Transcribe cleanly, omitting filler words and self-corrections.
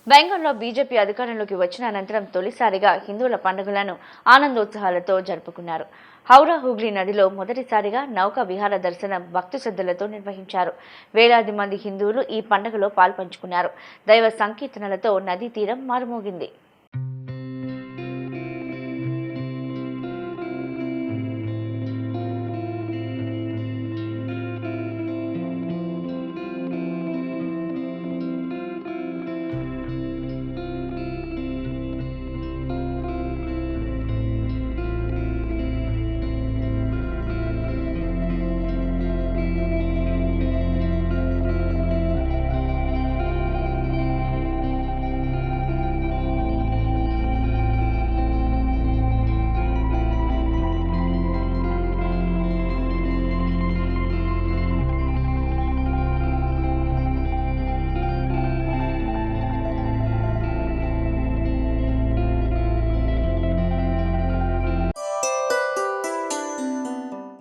బెంగాల్లో బీజేపీ అధికారంలోకి వచ్చిన అనంతరం తొలిసారిగా హిందువుల పండుగలను ఆనందోత్సాహాలతో జరుపుకున్నారు. హౌరా హుగ్లీ నదిలో మొదటిసారిగా నౌక విహార దర్శనం భక్తి శ్రద్ధలతో నిర్వహించారు. వేలాది మంది హిందువులు ఈ పండుగలో పాల్పంచుకున్నారు. దైవ సంకీర్తనలతో నదీ తీరం మారుమోగింది.